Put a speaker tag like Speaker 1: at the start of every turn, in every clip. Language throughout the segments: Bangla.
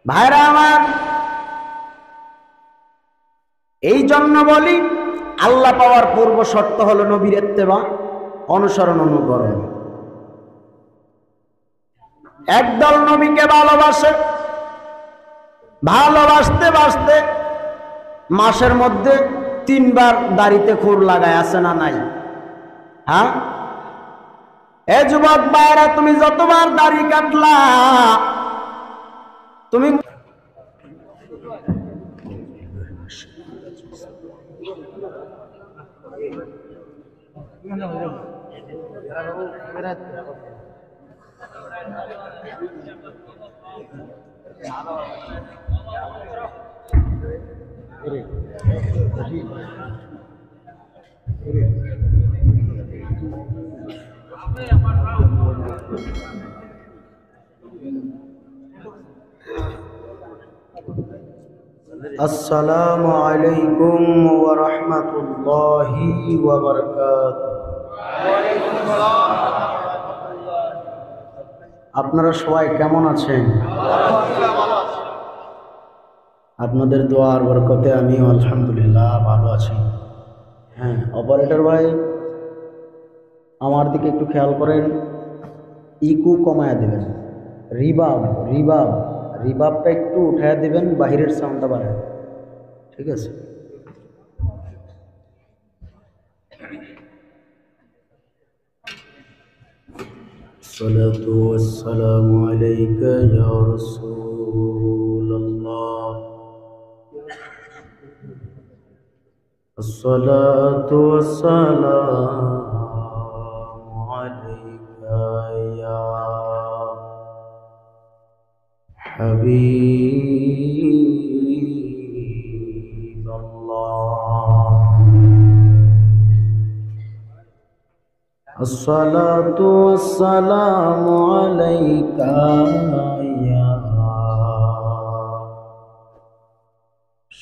Speaker 1: ভাইরা আমার, এই জন্য বলি আল্লাহ পাওয়ার পূর্ব শর্ত হলো নবীর ইত্তেবা, অনুসরণ অনুকরণ। একদল নবীকে ভালোবাসে, ভালোবাসতে বাসতে মাসের মধ্যে 3 বার দাড়িতে খুর লাগায়, আছে না নাই? হ্যাঁ, এ যুবক ভাইরা, তুমি যতবার দাড়ি কাটলা, তুমি আসসালামু আলাইকুম ওয়া রাহমাতুল্লাহি ওয়া বারাকাতুহু। আপনারা সবাই কেমন আছেন? আপনাদের দোয়ার বরকতে আমিও আলহামদুলিল্লাহ ভালো আছি। হ্যাঁ, অপারেটর ভাই আমার দিকে একটু খেয়াল করেন, ইকু কমায়া দেবেন, রিবাবটা একটু উঠায়া দিবেন, বাহিরের সাউন্ডটা বাড়ায়, ঠিক আছে? সালাতু ওয়াসসালামু আলাইকা ইয়া রাসূলুল্লাহ, আসসালাতু ওয়াসসালামু আলাইকা ইয়া হাবিবাল্লাহ, আসসালাতু ওয়াসসালামু আলাইকা ইয়া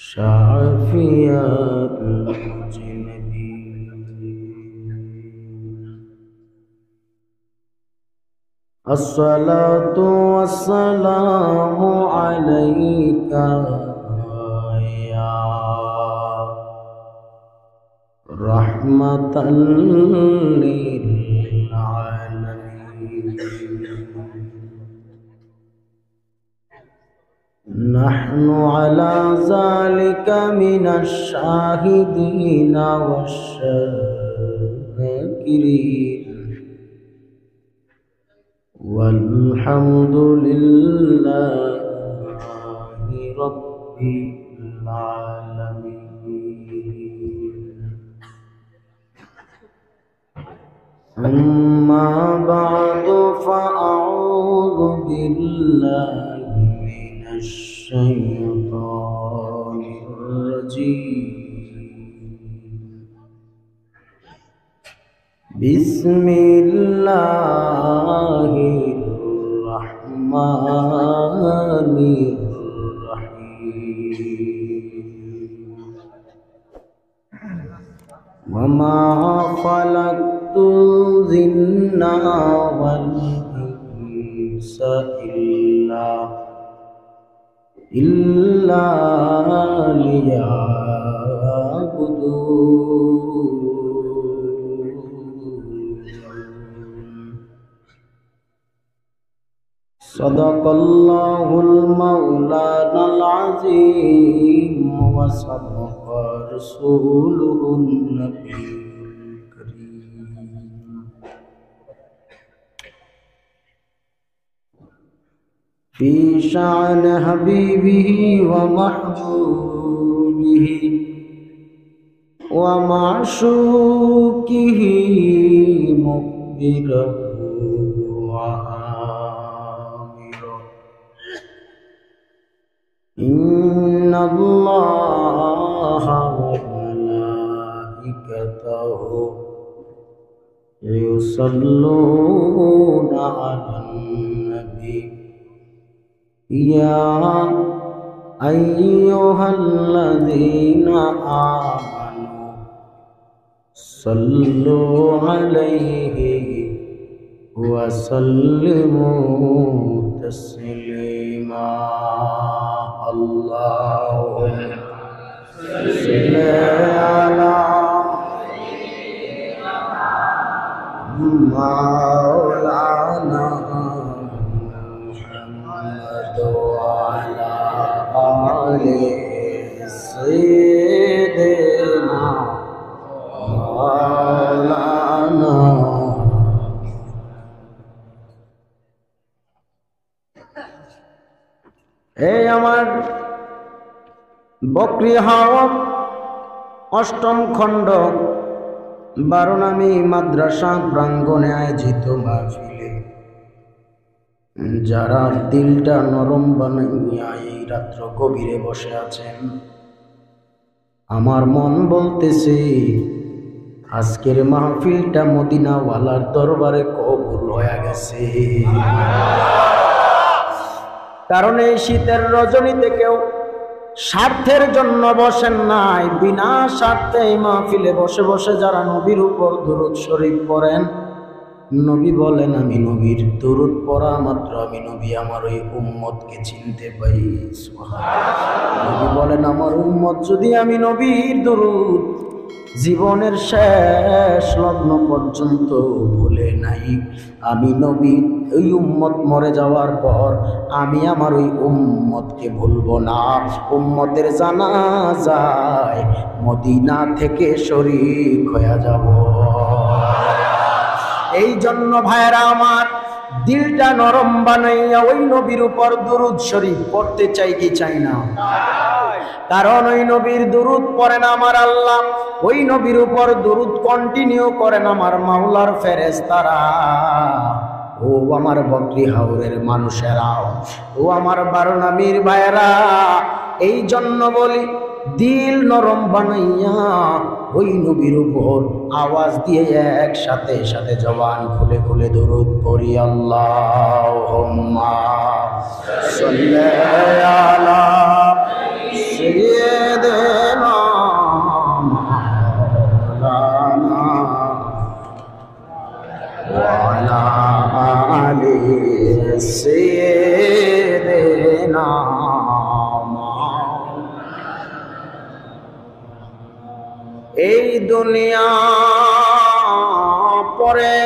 Speaker 1: শাফিয়াতুল মুজনিবিন, আসসালাতু ওয়াসসালামু আলাইকা ইয়া রাহমাতাল লিল আলামিন, নাহনু আলা যালিকা মিনাশ শাহিদিনা wash শাকিরিন, walhamdulillahi rabbil alamin. Amma ba'du fa'udhu billahi minash shaytanir rajim. Bismillahirrahmanirrahim. Wa ma khalaqtul jinna wal insa illa liya'budun. Sadaqallahul maulanal azim wa sadaqa rasuluhun nabiyul karim. Fi sha'an habibihi wa mahbubihi wa ma'shukihi mukbirahu wa inna Allaha wa malaikatahu yusalluna 'alan nabi ya ayyuhalladzina amanu sallu 'alaihi wa sallimu taslima. আলি সাইয়্যিদিনা মাওলানা। এই আমার বকরি হাওয়াত অষ্টম খণ্ড 12 নামী মাদ্রাসা প্রাঙ্গণে আয়োজিত মাহফিলে যারা দিলটা নরম বানাইয়া এই রাত্র গভীরে বসে আছেন, আমার মন বলতেছে আজকের মাহফিলটা মদিনাওয়ালার দরবারে কবুল হয়ে গেছে। কারণ এই শীতের রজনীতে কেউ স্বার্থের জন্য বসেন নাই, বিনা স্বার্থে এই মাহফিলে বসে বসে যারা নবীর উপর দুরূদ শরীফ পড়েন, নবী বলেন আমি নবীর দুরূদ পড়া মাত্র আমি নবী আমার ওই উম্মতকে চিনতে পাই। সুবহানাল্লাহ। নবী বলেন আমার উম্মত যদি আমি নবীর দুরূদ জীবনের শেষ লগ্ন পর্যন্ত ভুলে নাই, আমি নবী ওই উম্মত মরে যাওয়ার পর আমি আমার ওই উম্মতকে ভুলব না। উম্মতের জানাজায় মদিনা থেকে শরীক হয়ে যাব। এই জন্য ভাইরা আমার দিলটা নরম বানাইয়া ওই নবীর উপর দুরূদ শরীফ পড়তে চাই কি চাই না? কারণ ওই নবীর দুরূদ পড়েন আমার আল্লাহ, ওই নবীর উপর দুরূদ কন্টিনিউ করেন আমার মাওলার ফেরেশতারা। ও আমার বকরি হাওরের মানুষেরা, ও আমার 12 নামীর ভাইরা, এই জন্য বলি দিল নরম বানাইয়া ওই নবীর উপর আওয়াজ দিয়ে একসাথে সাথে জবান খুলে খুলে দরুদ পড়ি। আল্লাহুম্মা সাল্লি আলা সাইয়্যিদিনা মাওলানা ওয়া আলা আলি সাইয়্যিদিনা। এই দুনিয়া পরে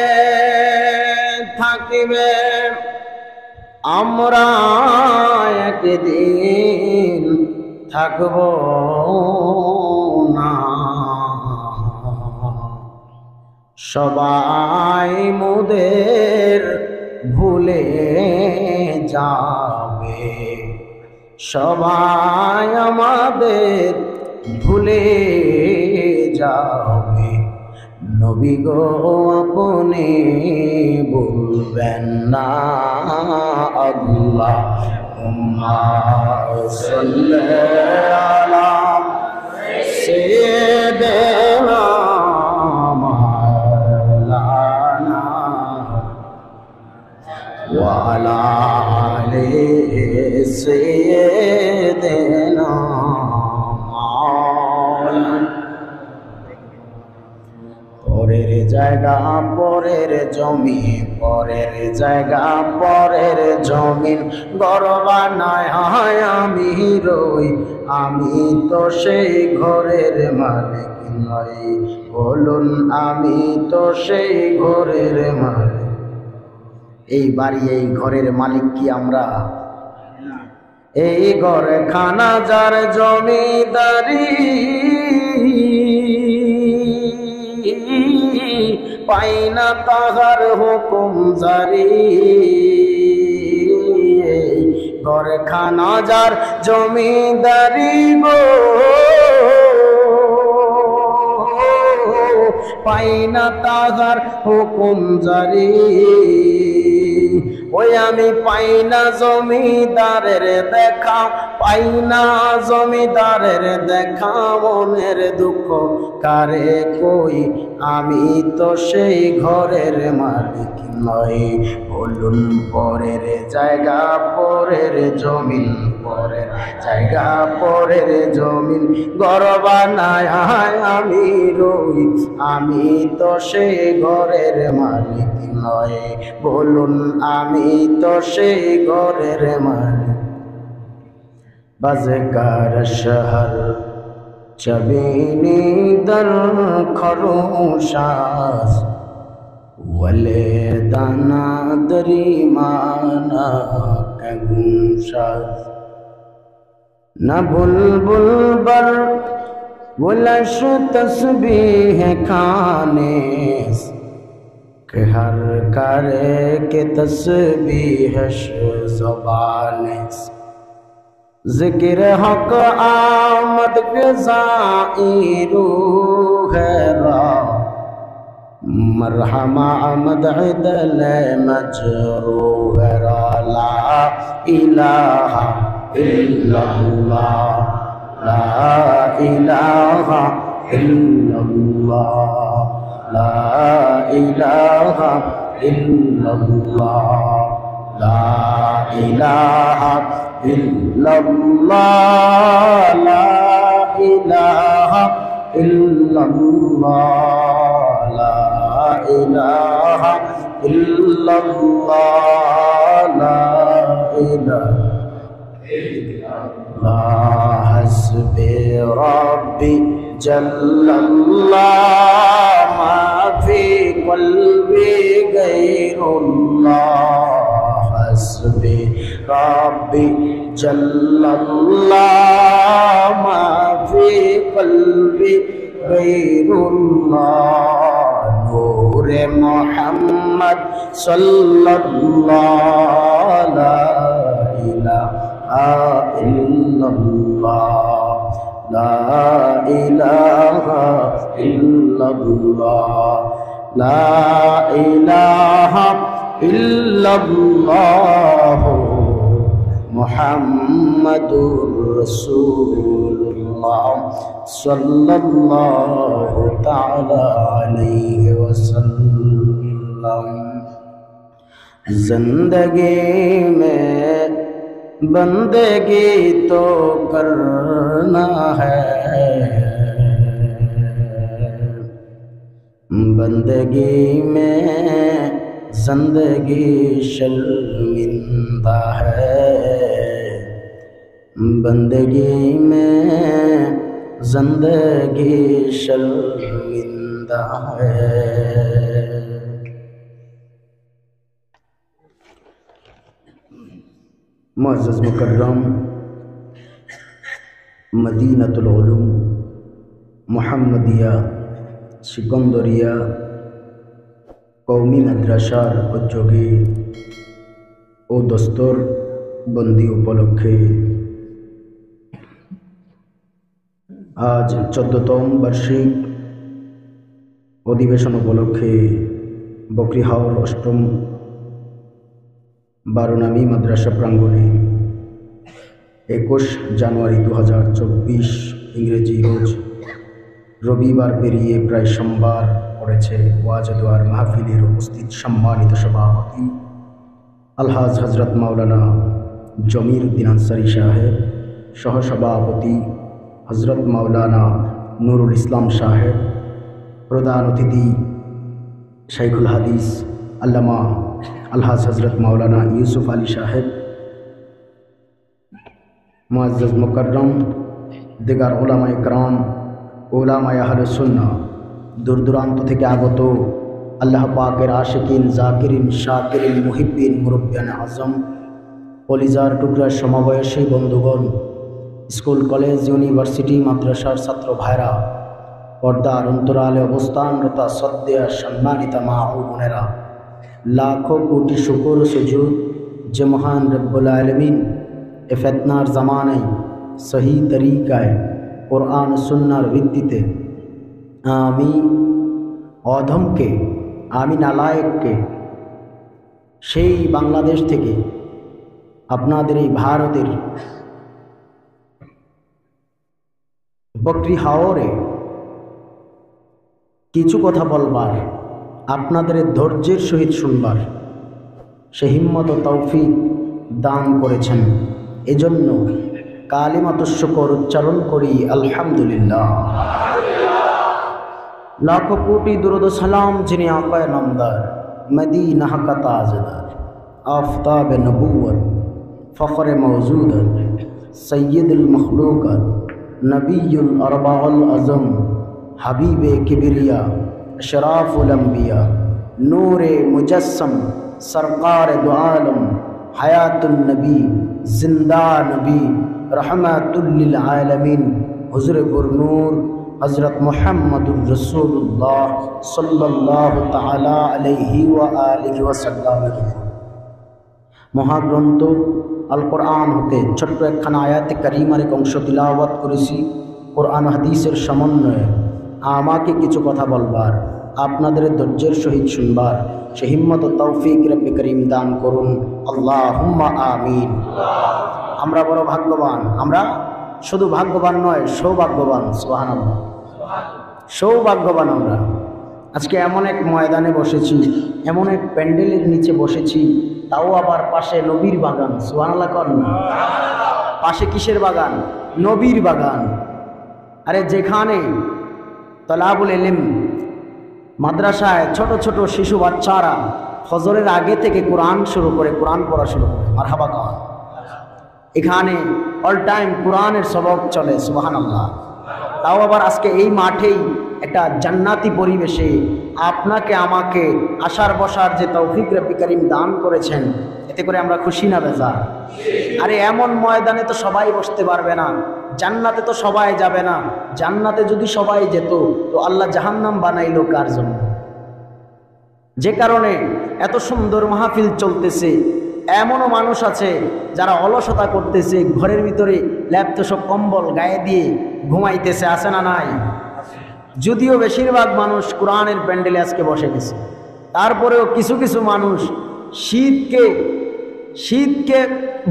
Speaker 1: থাকিবে, আমরা একদিন থাকব না। সবাই মোদের ভুলে যাবে, সবাই আমাদের ভুলে যাবে। নবী গো আপনি বলবেন না আল্লাহুম্মা সাল্লি আলা সাইয়্যিদিনা মাওলানা ওয়া আলা আলি সাইয়্যিদিনা। পরের জায়গা পরের জমি, পরের জায়গা পরের জমিন ঘর বানায় আমি রই, আমি তো সেই ঘরের মালিক নই। বলুন আমি তো সেই ঘরের মালিক। এই বাড়ি এই ঘরের মালিক কি আমরা? এই ঘরে খানা যার জমিদারি, পাই না তাহার হুকুম জারি। ঘরে খানা যার জমিদারি গো, পাই না তাহার হুকুম জারি। ওই আমি পাই না জমিদারের দেখা, পাই না জমিদারের দেখা, মনের দুঃখ কারে কই, আমি তো সেই ঘরের মালিক নই। বলুন পরের জায়গা পরের জমিন, পরের জায়গা পরের জমিন ঘর বানায় আমি রই, আমি তো সেই ঘরের মালিক নয়। বলুন আমি তো সেই ঘরের মালিক। বাজকার শহর চবিনি দর খরুশাস, ওলে দানা দরি মানা কগুশাস। न बुलबुल बर बुलश तस्बीह खाने के हर करे के तस्बीह ज़बाने ज़िक्र हक आमद ग़ज़ाई रूह रा मरहमा आमद इदल मजरूह रा ला इलाहा इल्लल्लाह ला इलाहा इल्लल्लाह ला इलाहा इल्लल्लाह ला इलाहा इल्लल्लाह ला इलाहा इल्लल्लाह ला इलाहा इल्लल्लाह ला इलाहा हस्बी रब्बी जल्लल्लाह मा फी क़ल्बी गैरुल्लाह हस्बी रब्बी जल्लल्लाह मा फी क़ल्बी गैरुल्लाह नूरे मुहम्मद सल्लल्लाहु ला इलाहा इल्लल्लाह ला इलाहा इल्लल्लाह ला इलाहा इल्लल्लाह मुहम्मदुर रसूलुल्लाह सल्लल्लाहु तआला अलैहि वसल्लम। जिंदगी में बंदगी तो करना है, बंदगी में जिंदगी शर्मिंदा है, बंदगी में जिंदगी शर्मिंदा है। मुअज़्ज़ज़ मुकर्रम मदीनतुल उलूम मुहम्मदिया सिकंदरिया कौमी माद्रासार उद्योगे ओ दस्तूर बंदी उपलक्षे आज 14तम बार्षिक अधिवेशन उपलक्षे बकरीहाउल अष्टम बारोनामी माद्रासा प्रांगणे 21 জানুয়ারি 2024 इंग्रेजी रोज रविवार पेरिए प्राय सोमवार पड़ेছে ওয়াজ দোয়ার মাহফিলের উপস্থিত সম্মানিত সভাপতি আলহাজ হযরত মাওলানা জমির উদ্দিন আনসারী সাহেব, সহসভাপতি হযরত মাওলানা নুরুল ইসলাম সাহেব, প্রধান অতিথি শাইখুল হাদিস আল্লামা আলহাজ হযরত মাওলানা ইউসুফ আলী সাহেব, মুআজ্জাজ মুকররম দিগার উলামায়ে কেরাম, উলামায়ে আহলে সুন্নাহ, দূর দূরান্ত থেকে আগত আল্লাহ পাকের আশিকিন, জাকিরিন, শাকিরিন, মুহিব্বিন, মুরব্বিয়ান আজম, কলিজার টুকরার সমবয়সী বন্ধুগণ, স্কুল কলেজ ইউনিভার্সিটি মাদ্রাসার ছাত্র ভাইরা, পর্দার অন্তরালে অবস্থানরত শ্রদ্ধেয় সম্মানিতা মা ও বোনেরা, লাখো কোটি শুকর সুজুদ যে মহান রব্বুল আলামিন এ ফিতনার জামানায় সহি তরিকায় কোরআন সুন্নাহর ভিত্তিতে আমি অধমকে, আমি নালায়েককে সেই বাংলাদেশ থেকে আপনাদের এই ভারতের বকরিহাওরে কিছু কথা বলবার, আপনাদের ধৈর্যের সহিত শুনবার সে হিম্মত ও তৌফিক দান করেছেন। এজন্য কালিমাতুশ শুকর উচ্চারণ করি আলহামদুলিল্লাহ। লাখো কোটি দুরুদ ও সালাম যিনি আকায়ে নামদার, মদিনা का ताजदार, आफताब नबूवत, फ़ख्र मौजूदत, सय्यदुल मखलूक़ात, नबीयुल अरबाउल अज़म, हबीब किबरिया, अशराफुल अंबिया, नूरे मुजस्सम, सरकार दो आलम, হায়াতুন নবী, জিন্দা নবী, রহমাতুল লিল আলামিন, হুজুরে পুরনূর হযরত মুহাম্মদুর রাসূলুল্লাহ সাল্লাল্লাহু তাআলা আলাইহি ওয়া আলিহি ওয়াসাল্লাম মহাগ্রন্থ আল কোরআন হতে ছোট্ট একখানা আয়াতে কারিমার এক অংশ তিলাওয়াত করেছি। কোরআন হাদিসের সমন্বয়ে আমাকে কিছু কথা বলবার, আপনাদের ধৈর্যের সহিত শুনবার সে হিম্মত ও তৌফিক রব্বে করিম দান করুন, আল্লাহুম্মা আমিন। আমরা বড় ভাগ্যবান, আমরা শুধু ভাগ্যবান নয়, সৌভাগ্যবান। সুবহানাল্লাহ, সৌভাগ্যবান আমরা। আজকে এমন এক ময়দানে বসেছি, এমন এক প্যান্ডেলের নিচে বসেছি, তাও আবার পাশে নবীর বাগান। সুবহানাল্লাহ করেন। পাশে কিসের বাগান? নবীর বাগান। আরে যেখানে তলাবুল ইলম, মাদ্রাসায় ছোট ছোট শিশু বাচ্চারা ফজরের আগে থেকে কোরআন শুরু করে, কোরআন পড়া শুরু করে, মারহাবা কর। এখানে অল টাইম কোরআনের সবক চলে। সুবহানাল্লাহ। তাও আবার আজকে এই মাঠেই একটা জান্নাতি পরিবেশে আপনাকে আমাকে আসার বসার যে তৌফিক রব্বি করিম দান করেছেন, এতে করে আমরা খুশি না বেজার? আরে এমন ময়দানে তো সবাই বসতে পারবে না, জান্নাতে তো সবাই যাবে না। জান্নাতে যদি সবাই যেত তো আল্লাহ জাহান্নাম বানাইলো কার জন্য? যে কারণে এত সুন্দর মাহফিল চলতেছে, এমনও মানুষ আছে যারা অলসতা করতেছে, ঘরের ভিতরে ল্যাপটপ কম্বল গায়ে দিয়ে ঘুমাইতেছে, আছে না নাই? যদিও বেশিরভাগ মানুষ কোরআনের প্যান্ডেলে আজকে বসে গেছে, তারপরেও কিছু কিছু মানুষ শীতকে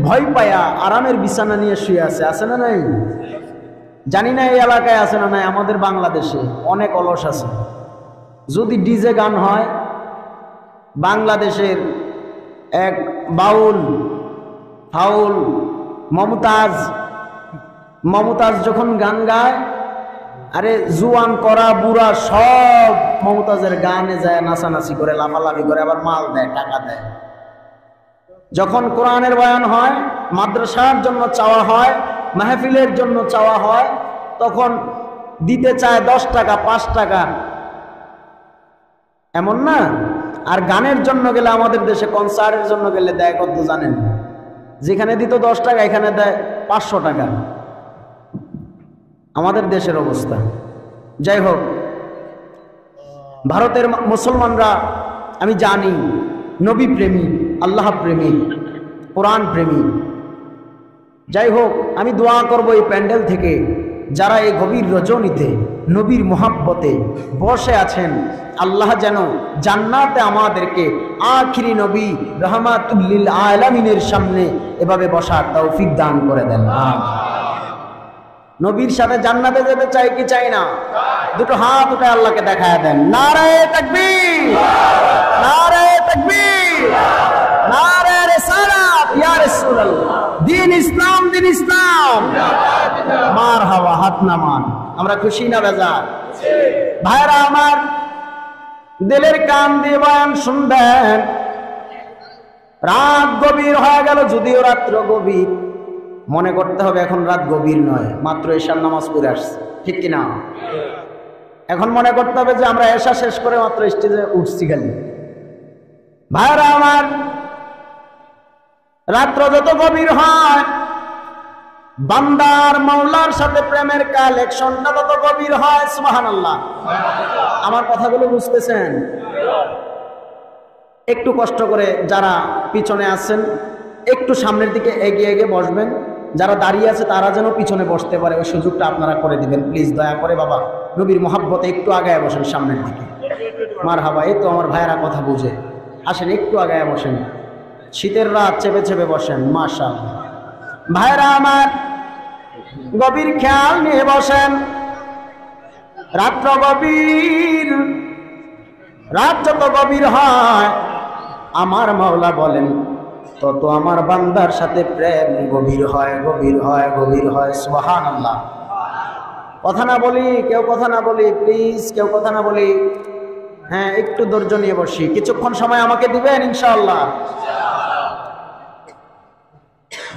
Speaker 1: ভয় পায়া আরামের বিছানা নিয়ে শুয়ে আছে, আছে না নাই? জানি না এই এলাকায় আছে না নাই। আমাদের বাংলাদেশে অনেক অলস আছে। যদি ডিজে গান হয়, বাংলাদেশের এক বাউল ফাউল মমতাজ যখন গান গায়, আরে জুয়ান করা বুড়া সব মমতাজের গানে যায় নাচানাচি করে, লাফালাফি করে, আবার মাল দেয়, টাকা দেয়। যখন কোরআনের বয়ান হয়, মাদ্রাসার জন্য চাওয়া হয়, মাহফিলের জন্য চাওয়া হয়, তখন দিতে চায় 10 টাকা 5 টাকা, এমন না? আর গানের জন্য গেলে আমাদের দেশে কনসার্টের জন্য গেলে দেয় কত জানেন? যেখানে দিত 10 টাকা এখানে দেয় 500 টাকা। আমাদের দেশের অবস্থা। যাই হোক, ভারতের মুসলমানরা আমি জানি নবী প্রেমী, আল্লাহ প্রেমী, কোরআন প্রেমী। যাই হোক, আমি দোয়া করব এই প্যান্ডেল থেকে যারা এই গভীর রজনীতে নবীর মোহাব্বতে বসে আছেন, আল্লাহ যেন জান্নাতে আমাদেরকে আখিরি নবী রহমাতুল লিল আলামিনের সামনে এভাবে বসার তৌফিক দান করে দেন। নবীর সাথে জান্নাতে যেতে চাই কি চাই না? দুটো হাত উঠে আল্লাহকে দেখায় দেন। নারে তাকবীর, নারে তাকবীর, নারে রিসালাত, ইয়া রাসূলুল্লাহ। দিন ইসলাম, দিন ইসলাম, মারহাবা। হাত নামান। আমরা খুশি না বেজার? ভাইরা আমার, দিলের কান দিয়ে বয়ান শুনবেন। রাত গভীর হয়ে গেল, যদিও রাত্র গভীর, মনে করতে হবে এখন রাত গভীর নয়, মাত্র এশার নামাজ পড়ে আসছে, ঠিক কিনা? এখন মনে করতে হবে যে আমরা এশা শেষ করে মাত্র স্টেজে উঠছি খালি। ভাইরা আমার, রাত্র যত গভীর হয়, বান্দার মাওলার সাথে প্রেমের কালেকশনটা তত গভীর হয়। সুবহানাল্লাহ। আমার কথাগুলো বুঝতেছেন? একটু কষ্ট করে যারা পিছনে আছেন একটু সামনের দিকে এগিয়ে এগিয়ে বসবেন। যারা দাঁড়িয়ে আছে তারা যেন পিছনে বসতে পারে, ওই সুযোগটা আপনারা করে দিবেন প্লিজ, দয়া করে। বাবা, নবীর মহাব্বতে একটু আগায় বসেন সামনের দিকে। মারহাবা। এই তো আমার ভাইয়েরা কথা বুঝে। আসেন, একটু আগায় বসেন। শীতের রাত চেপে চেপে বসেন। মাশাআল্লাহ। ভাইরা আমার, গভীর খেয়াল নিয়ে বসেন। রাত্র গভীর, রাত যত গভীর হয় আমার মাওলা বলেন তত আমার বান্দার সাথে প্রেম গভীর হয়, গভীর হয়, গভীর হয়। সুবহানাল্লাহ। কথা না বলি, কেউ কথা না বলি, প্লিজ কেউ কথা না বলি। হ্যাঁ, একটু ধৈর্য নিয়ে বসি, কিছুক্ষণ সময় আমাকে দিবেন ইনশাআল্লাহ।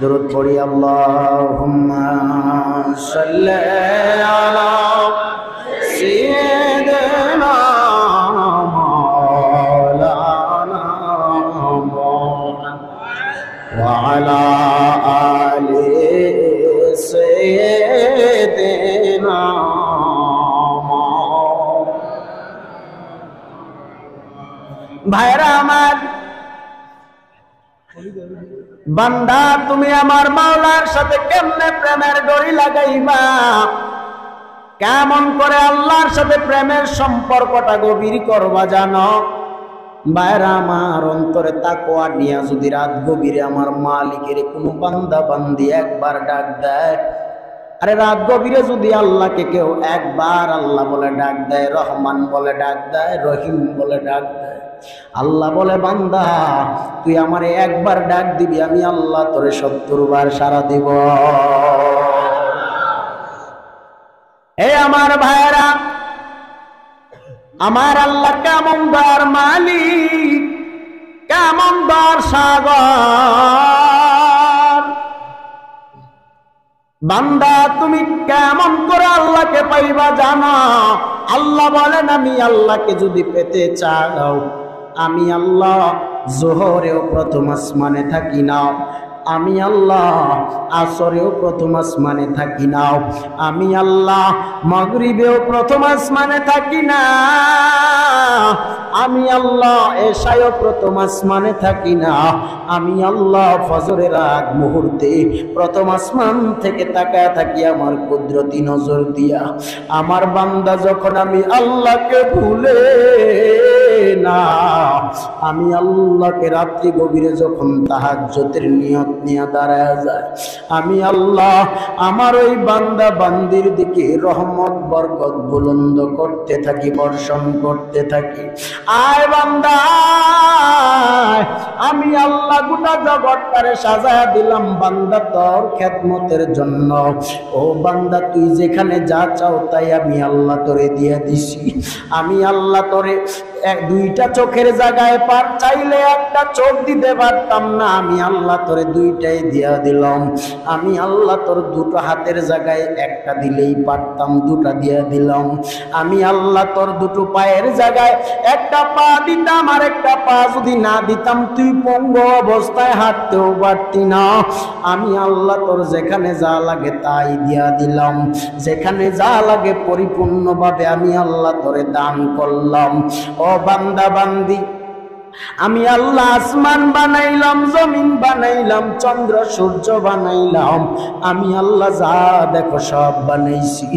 Speaker 1: দরুদ পড়ি। আল্লাহুম্মা সাল্লি আলা সাইয়্যিদিনা মাওলানা মুহাম্মদ আলা আলি সাইয়্যিদিনা। ভাইরা আমার, বান্দা তুমি আমার মাওলার সাথে কেমনে প্রেমের ডোরি লাগাইবা? কেমন করে আল্লাহর সাথে প্রেমের সম্পর্কটা গভীর করবা জানো? ভাইরা আমার, অন্তরে তাকওয়া নিয়া যদি রাত গভীরে আমার মালিকের কোনো বান্দা বান্দি একবার ডাক দেয়, আরে রাত গভীরে যদি আল্লাহকে কেউ একবার আল্লাহ বলে ডাক দেয়, রহমান বলে ডাক দেয়, রহিম বলে ডাক দেয়, আল্লাহ বলে বান্দা তুই আমারে একবার ডাক দিবি, আমি আল্লাহ তোরে 70 বার সাড়া দিব। হে আমার ভাইরা, আমার আল্লাহ কেমন দয়ার মালিক, কেমন দয়ার সাগর। বান্দা তুমি কেমন করে আল্লাহকে পাইবা জানো? আল্লাহ বলেন আমি আল্লাহকে যদি পেতে চাও, আমি আল্লাহ জোহরেও প্রথম আসমানে থাকি না, আমি আল্লাহ আসরেও প্রথম আসমানে থাকি না, আমি আল্লাহ মাগরিবেও প্রথম আসমানে থাকি না, আমি আল্লাহ এশায়ও প্রথম আসমানে থাকি না, আমি আল্লাহ ফজরের আগ মুহূর্তে প্রথম আসমান থেকে তাকায় থাকি আমার কুদরতি নজর দিয়া। আমার বান্দা যখন আমি আল্লাহকে ভুলে না, আমি আল্লাহকে রাত্রি গভীরে যখন তাহাজ্জুদের নিয়ত নিয়ে দাঁড়ায় যায়, আমি আল্লাহ আমার ওই বান্দা বান্দির দিকে রহমত বরকত বুলন্দ করতে থাকি, বর্ষণ করতে থাকি। আয় বান্দা আমি আল্লাহ গোটা জগৎটারে সাজায়া দিলাম বান্দা তোর খেদমতের জন্য। ও বান্দা তুই যেখানে যা চাও তাই আমি আল্লাহ তোরে দিয়ে দিছি। আমি আল্লাহ তোরে দুইটা চোখের জায়গায় পার চাইলে একটা চোখ দিতে পারতাম না, আমি আল্লাহ তোরে দুইটাই দিয়া দিলাম। আমি আল্লাহ তোর দুটো হাতের জায়গায় একটা দিলেই পারতাম, দুটা দিয়া দিলাম। আমি আল্লাহ তোর দুটো পায়ের জায়গায় একটা পা দিতাম, আর একটা পা যদি না দিতাম তুই পঙ্গু অবস্থায় হাঁটতেও পারতি না। আমি আল্লাহ তোর যেখানে যা লাগে তাই দিয়া দিলাম, যেখানে যা লাগে পরিপূর্ণভাবে আমি আল্লাহ তোরে দান করলাম। ও বান্দা বান্দি, আমি আল্লাহ আসমান বানাইলাম, জমিন বানাইলাম, চন্দ্র সূর্য বানাইলাম, আমি আল্লাহ যা দেখো সব বানাইছি।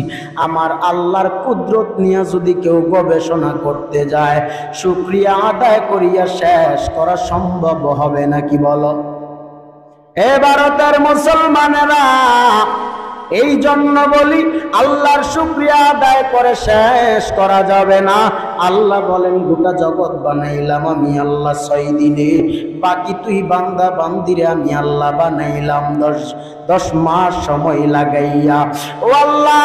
Speaker 1: আমার আল্লাহর কুদরত নিয়ে যদি কেউ গবেষণা করতে যায়, শুকরিয়া আদায় করিয়া শেষ করা সম্ভব হবে নাকি বলো? এ ভারতের মুসলমানেরা, এই জন্য বলি আল্লাহর শুকরিয়া আদায় করে শেষ করা যাবে না। আল্লাহ বলেন গোটা জগৎ বানাইলাম আমি আল্লাহ 6 দিনে, বাকি তুই বান্দা বান্দিরে আমি আল্লাহ বানাইলাম 10 মাস সময় লাগাইয়া। ও আল্লাহ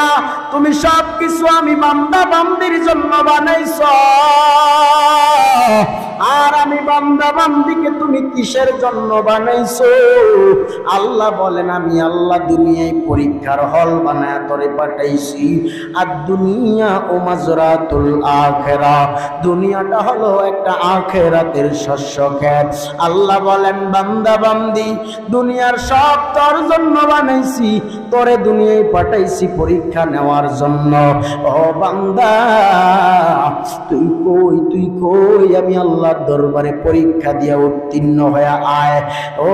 Speaker 1: তুমি সব কিছু আমি বান্দা বান্দির জন্য বানাইছ, আর আমি বান্দা বান্দিকে তুমি কিসের জন্য বানাইছো? আল্লাহ বলেন আমি আল্লাহ দুনিয়ায় পরীক্ষার হল বানায় তোরে পাঠাইছি। আর দুনিয়া ও মাজরাতুল আখিরা, দুনিয়াটা হলো একটা আখিরাতের শস্য ক্ষেত। আল্লাহ বলেন বান্দা বান্দি দুনিয়ার সব তোর জন্য বানাইছি, তোরে দুনিয়ায় পাঠাইছি পরীক্ষা নেওয়ার জন্য। ও বান্দা তুই কই, তুই কই? আমি আল্লাহর দরবারে পরীক্ষা দিয়া উত্তীর্ণ হয়ে আয়। ও